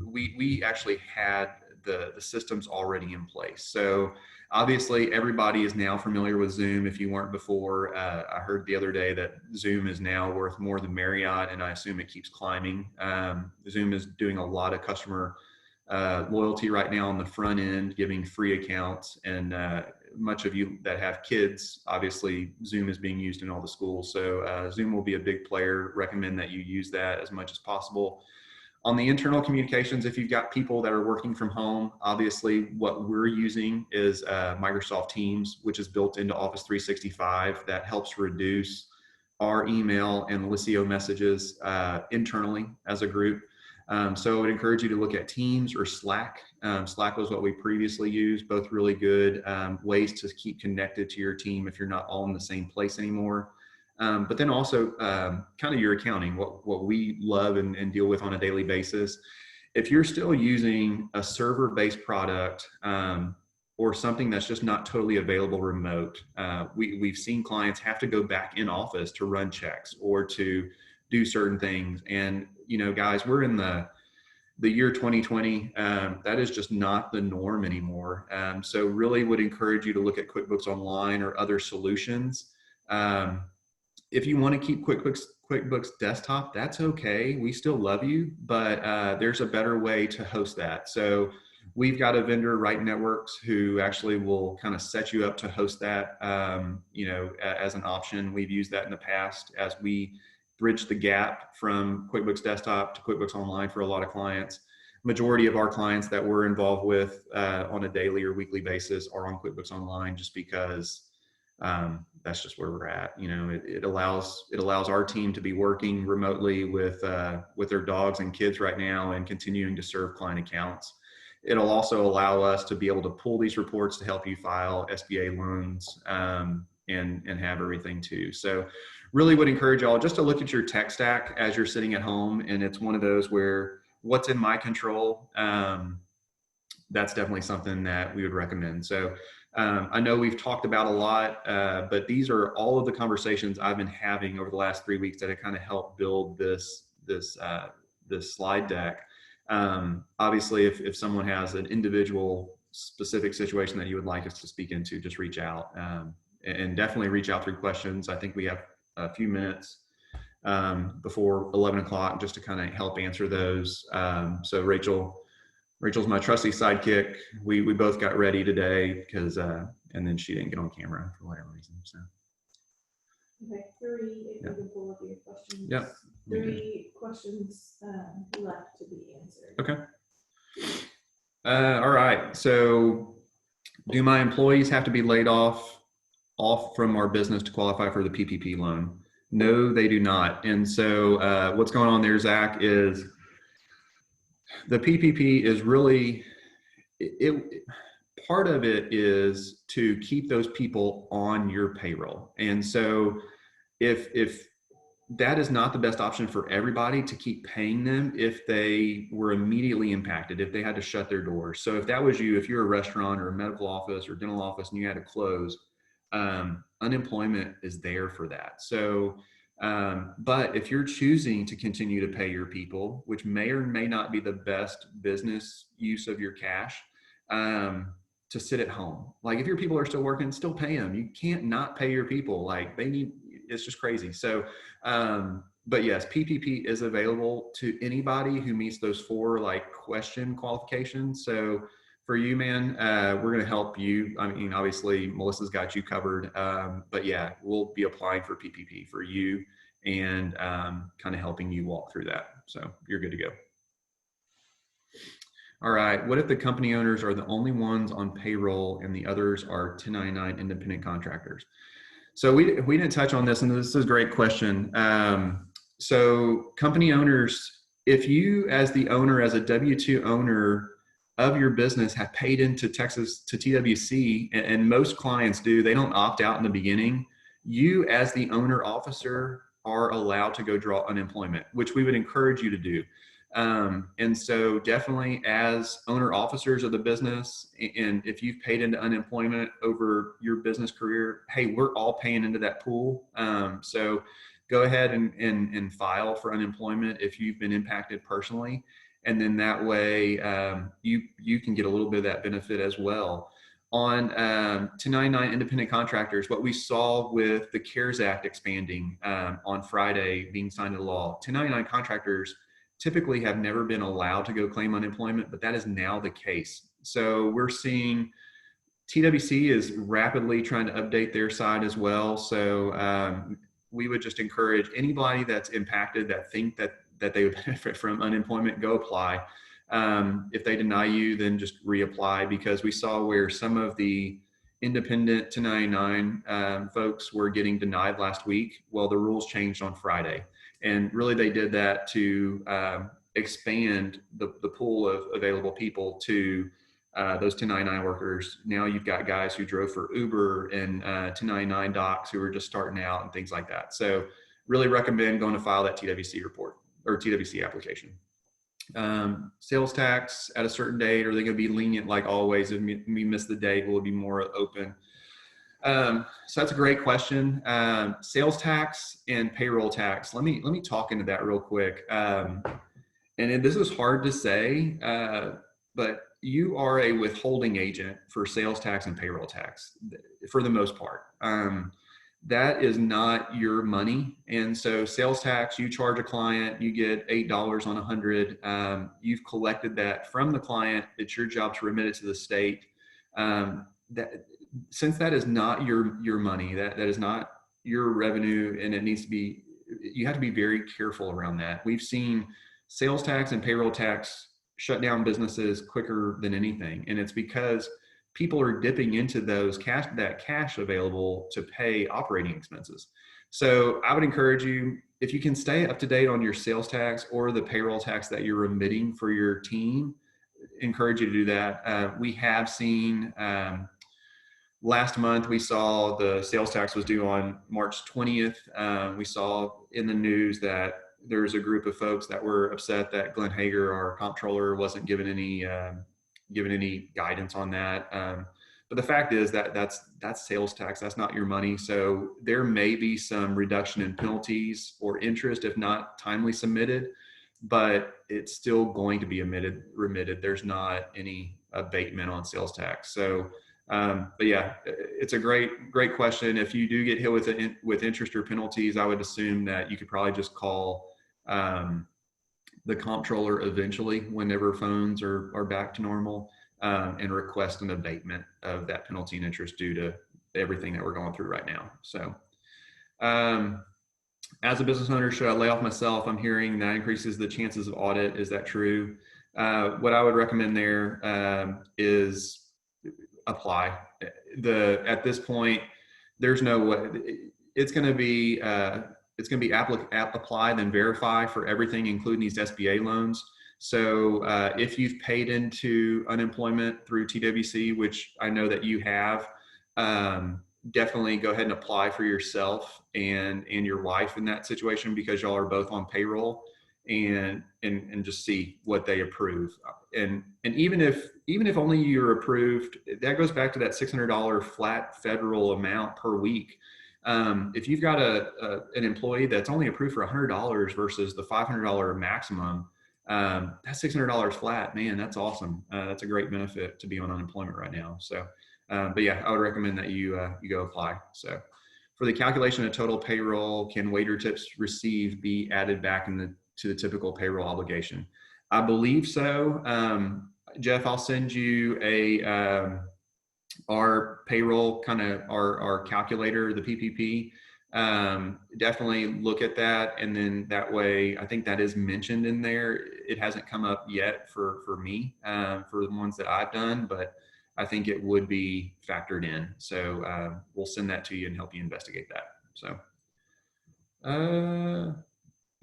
We actually had the systems already in place. So obviously everybody is now familiar with Zoom. If you weren't before, I heard the other day that Zoom is now worth more than Marriott, and I assume it keeps climbing. Zoom is doing a lot of customer loyalty right now on the front end, giving free accounts, and much of you that have kids, obviously Zoom is being used in all the schools. So Zoom will be a big player. Recommend that you use that as much as possible. On the internal communications, if you've got people that are working from home, obviously what we're using is Microsoft Teams, which is built into Office 365, that helps reduce our email and Lisio messages internally as a group. So I would encourage you to look at Teams or Slack. Slack was what we previously used, both really good ways to keep connected to your team if you're not all in the same place anymore. But then also kind of your accounting, what we love and deal with on a daily basis. If you're still using a server-based product or something that's just not totally available remote, we've seen clients have to go back in office to run checks or to do certain things. And, guys, we're in the year 2020. That is just not the norm anymore. So really would encourage you to look at QuickBooks Online or other solutions. If you want to keep QuickBooks Desktop, that's okay. We still love you, but there's a better way to host that. So we've got a vendor, Right Networks, who actually will kind of set you up to host that, as an option. We've used that in the past as we bridge the gap from QuickBooks Desktop to QuickBooks Online for a lot of clients. Majority of our clients that we're involved with on a daily or weekly basis are on QuickBooks Online, just because that's just where we're at. It allows our team to be working remotely with their dogs and kids right now and continuing to serve client accounts. It'll also allow us to be able to pull these reports to help you file SBA loans and have everything too. So really would encourage y'all just to look at your tech stack as you're sitting at home. And it's one of those where what's in my control, that's definitely something that we would recommend. So I know we've talked about a lot, but these are all of the conversations I've been having over the last 3 weeks that have kind of helped build this slide deck. Obviously, if someone has an individual specific situation that you would like us to speak into, just reach out, and definitely reach out through questions. I think we have a few minutes before 11 o'clock just to kind of help answer those. So Rachel's my trusty sidekick. We both got ready today because and then she didn't get on camera for whatever reason. So okay, 3 if you can pull up your questions. Yep. 3 questions left to be answered. Okay. All right. So do my employees have to be laid off from our business to qualify for the PPP loan? No, they do not. And so what's going on there, Zach, is the PPP is really, part of it is to keep those people on your payroll. And so if that is not the best option for everybody to keep paying them if they were immediately impacted, if they had to shut their doors. So if that was you, if you're a restaurant or a medical office or dental office and you had to close, unemployment is there for that. So, but if you're choosing to continue to pay your people, which may or may not be the best business use of your cash, to sit at home. Like if your people are still working, still pay them. You can't not pay your people. Like they need, it's just crazy. So, but yes, PPP is available to anybody who meets those 4 like question qualifications. So for you, man, we're going to help you. I mean, obviously Melissa's got you covered. But yeah, we'll be applying for PPP for you and kind of helping you walk through that. So you're good to go. All right. What if the company owners are the only ones on payroll and the others are 1099 independent contractors? So we didn't touch on this, and this is a great question. So company owners, if you as the owner, as a W-2 owner of your business have paid into Texas to TWC, and most clients do, they don't opt out in the beginning. You as the owner officer are allowed to go draw unemployment, which we would encourage you to do. And so definitely as owner officers of the business, and if you've paid into unemployment over your business career, hey, we're all paying into that pool. So go ahead and file for unemployment if you've been impacted personally. And then that way you can get a little bit of that benefit as well. On 1099 independent contractors, what we saw with the CARES Act expanding on Friday being signed into law, 1099 contractors typically have never been allowed to go claim unemployment, but that is now the case. So we're seeing TWC is rapidly trying to update their side as well. So we would just encourage anybody that's impacted that think that they would benefit from unemployment, go apply. If they deny you, then just reapply, because we saw where some of the independent 1099 folks were getting denied last week. Well, the rules changed on Friday. And really they did that to expand the pool of available people to those 1099 workers. Now you've got guys who drove for Uber and 1099 docs who are just starting out and things like that. So really recommend going to file that TWC report or TWC application. Sales tax at a certain date, are they going to be lenient like always? If we miss the date, will it be more open? So that's a great question. Sales tax and payroll tax. Let me talk into that real quick. And this is hard to say, but you are a withholding agent for sales tax and payroll tax for the most part. That is not your money. And so sales tax, you charge a client, you get $8 on 100. You've collected that from the client. It's your job to remit it to the state. Since that is not your money, that is not your revenue, and it needs to be, you have to be very careful around that. We've seen sales tax and payroll tax shut down businesses quicker than anything. And it's because people are dipping into that cash available to pay operating expenses. So I would encourage you, if you can stay up to date on your sales tax or the payroll tax that you're remitting for your team, encourage you to do that. We have seen, last month, we saw the sales tax was due on March 20th. We saw in the news that there's a group of folks that were upset that Glenn Hager, our comptroller, wasn't given any guidance on that. But the fact is that that's sales tax. That's not your money. So there may be some reduction in penalties or interest if not timely submitted, but it's still going to be remitted. There's not any abatement on sales tax. So, but yeah, it's a great question. If you do get hit with interest or penalties, I would assume that you could probably just call the comptroller eventually whenever phones are back to normal, and request an abatement of that penalty and interest due to everything that we're going through right now. So as a business owner, should I lay off myself? I'm hearing that increases the chances of audit. Is that true? What I would recommend there is apply. At this point, there's no way. It's going to be apply then verify for everything, including these SBA loans. So if you've paid into unemployment through TWC, which I know that you have, definitely go ahead and apply for yourself and your wife in that situation, because y'all are both on payroll, and just see what they approve. And even if only you're approved, that goes back to that $600 flat federal amount per week. If you've got an employee that's only approved for $100 versus the $500 maximum, that's $600 flat. Man, that's awesome. That's a great benefit to be on unemployment right now. So, but yeah, I would recommend that you go apply. So, for the calculation of total payroll, can wager tips received be added back to the typical payroll obligation? I believe so. Jeff, I'll send you our payroll, kind of our calculator, the PPP. Definitely look at that, and then that way, I think that is mentioned in there. It hasn't come up yet for me, for the ones that I've done, but I think it would be factored in. So we'll send that to you and help you investigate that. So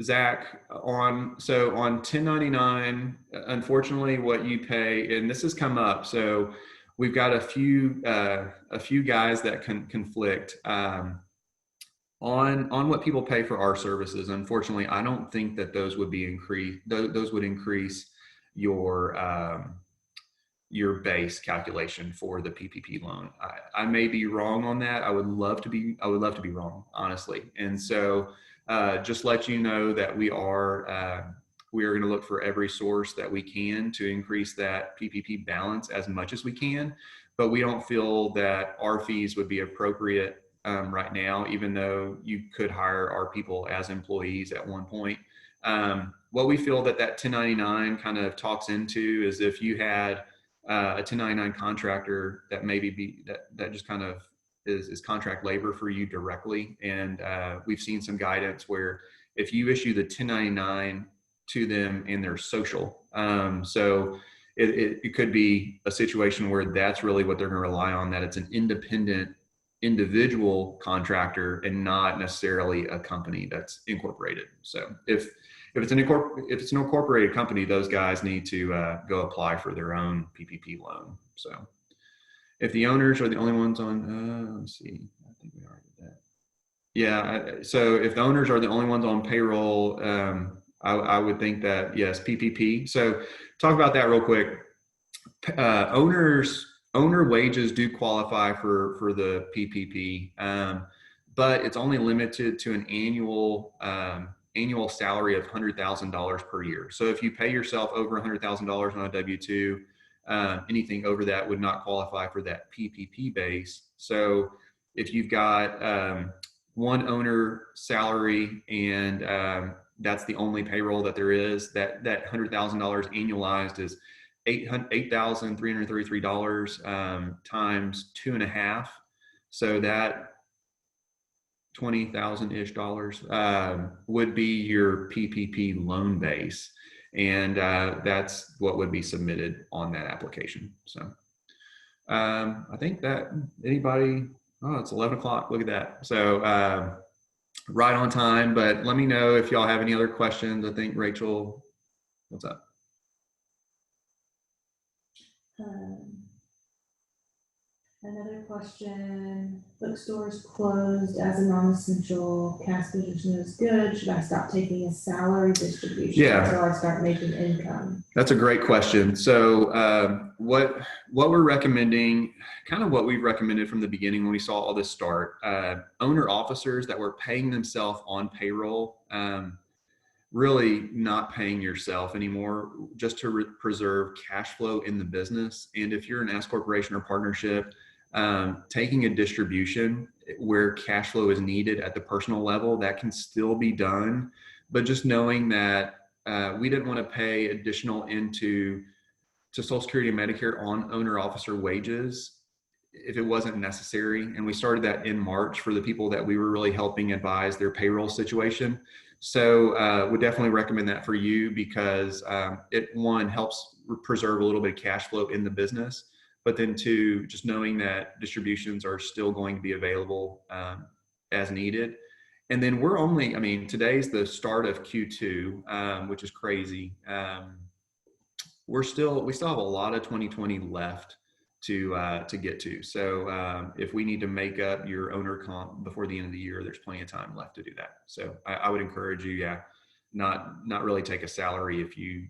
Zach, on 1099, unfortunately, what you pay, and this has come up, so we've got a few guys that can conflict on what people pay for our services. Unfortunately, I don't think that those would be increased. Those would increase your base calculation for the PPP loan. I may be wrong on that. I would love to be wrong, honestly. And so just let you know that we are going to look for every source that we can to increase that PPP balance as much as we can. But we don't feel that our fees would be appropriate right now, even though you could hire our people as employees at one point. What we feel that 1099 kind of talks into is if you had a 1099 contractor that maybe that just kind of is contract labor for you directly. And we've seen some guidance where if you issue the 1099 to them and their social, so it could be a situation where that's really what they're going to rely on, that it's an independent individual contractor and not necessarily a company that's incorporated. So if it's an incorporated company, those guys need to go apply for their own PPP loan. So if the owners are the only ones on, let's see, I think we already did that. Yeah, so if the owners are the only ones on payroll, I would think that, yes, PPP. So talk about that real quick. Owner wages do qualify for the PPP, but it's only limited to an annual salary of $100,000 per year. So if you pay yourself over $100,000 on a W-2, anything over that would not qualify for that PPP base. So if you've got one owner salary and that's the only payroll that there is, that $100,000 annualized is $8,333 times 2.5. So that $20,000-ish would be your PPP loan base. And that's what would be submitted on that application. So I think that it's 11 o'clock. Look at that. So right on time, but let me know if y'all have any other questions. I think Rachel, what's up? Another question, bookstores closed as a non-essential, cash position is good. Should I stop taking a salary distribution Yeah. until I start making income? That's a great question. So, what we're recommending, kind of what we've recommended from the beginning when we saw all this start, owner officers that were paying themselves on payroll, really not paying yourself anymore, just to preserve cash flow in the business. And if you're an S corporation or partnership, taking a distribution where cash flow is needed at the personal level, that can still be done. But just knowing that we didn't want to pay additional into to Social Security and Medicare on owner officer wages if it wasn't necessary. And we started that in March for the people that we were really helping advise their payroll situation. So would definitely recommend that for you because it, one, helps preserve a little bit of cash flow in the business, but then two, just knowing that distributions are still going to be available as needed. And then we're only, I mean, today's the start of Q2, which is crazy. We still have a lot of 2020 left to get to. So if we need to make up your owner comp before the end of the year, there's plenty of time left to do that. So I would encourage you, not really take a salary if you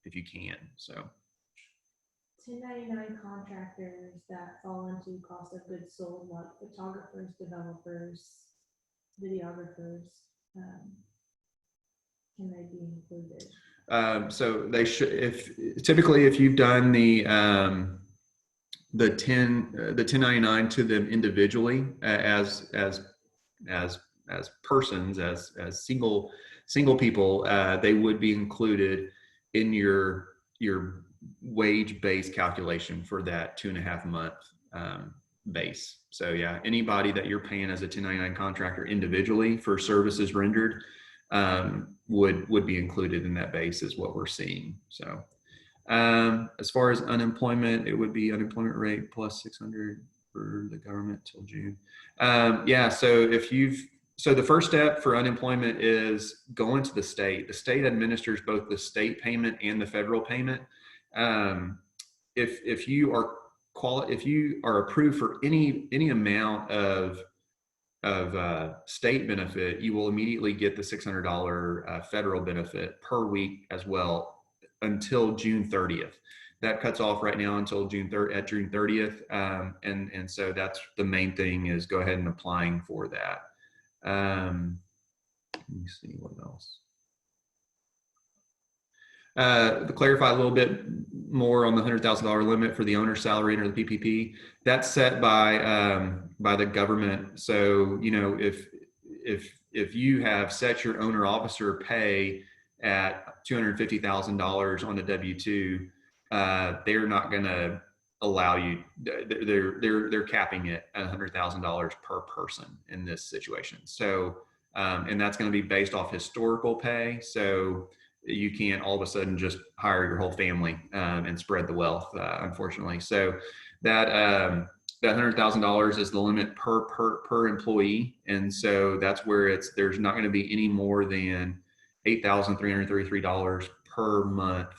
can. So 1099 contractors that fall into cost of goods sold, like photographers, developers, videographers, can they be included? So they should, if you've done the 1099 to them individually as persons, as single people, they would be included in your wage base calculation for that 2.5 month base. So yeah, anybody that you're paying as a 1099 contractor individually for services rendered would be included in that base, is what we're seeing. So as far as unemployment, it would be unemployment rate plus 600 for the government till June. So the first step for unemployment is going to the state. The state administers both the state payment and the federal payment. If you are approved for any amount of state benefit, you will immediately get the $600 federal benefit per week as well until June 30th. That cuts off right now until June 30th. And so that's the main thing, is go ahead and applying for that. Let me see what else. To clarify a little bit more on the $100,000 limit for the owner's salary under the PPP, that's set by the government. So, you know, if you have set your owner officer pay at $250,000 on a W-2, they're not going to allow you. They're capping it at $100,000 per person in this situation. So, and that's going to be based off historical pay. So you can't all of a sudden just hire your whole family and spread the wealth, unfortunately. So that $100,000 is the limit per employee, and so that's where there's not going to be any more than $8,333 per month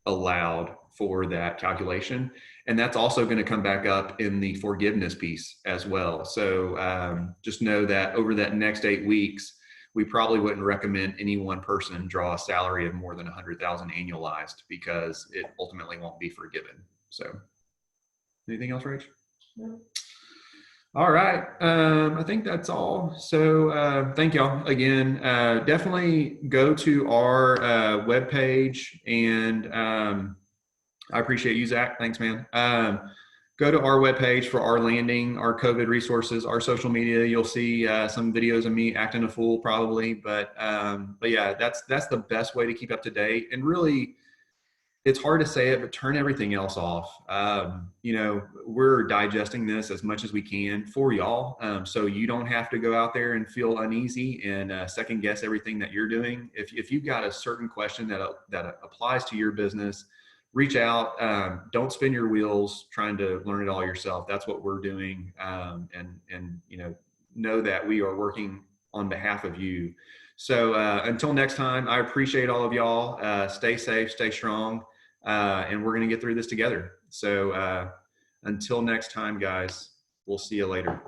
allowed for that calculation. And that's also going to come back up in the forgiveness piece as well. So just know that over that next 8 weeks, we probably wouldn't recommend any one person draw a salary of more than 100,000 annualized, because it ultimately won't be forgiven. So anything else, Rach? No. All right. I think that's all. So thank y'all again. Definitely go to our webpage, and I appreciate you, Zach. Thanks, man. Go to our webpage for our landing, our COVID resources, our social media. You'll see some videos of me acting a fool probably, but yeah, that's the best way to keep up to date. And really, it's hard to say it, but turn everything else off. You know, we're digesting this as much as we can for y'all, so you don't have to go out there and feel uneasy and second guess everything that you're doing. If you've got a certain question that applies to your business, reach out. Don't spin your wheels trying to learn it all yourself. That's what we're doing. And you know that we are working on behalf of you. So until next time, I appreciate all of y'all. Stay safe, stay strong, and we're going to get through this together. So Until next time, guys, we'll see you later.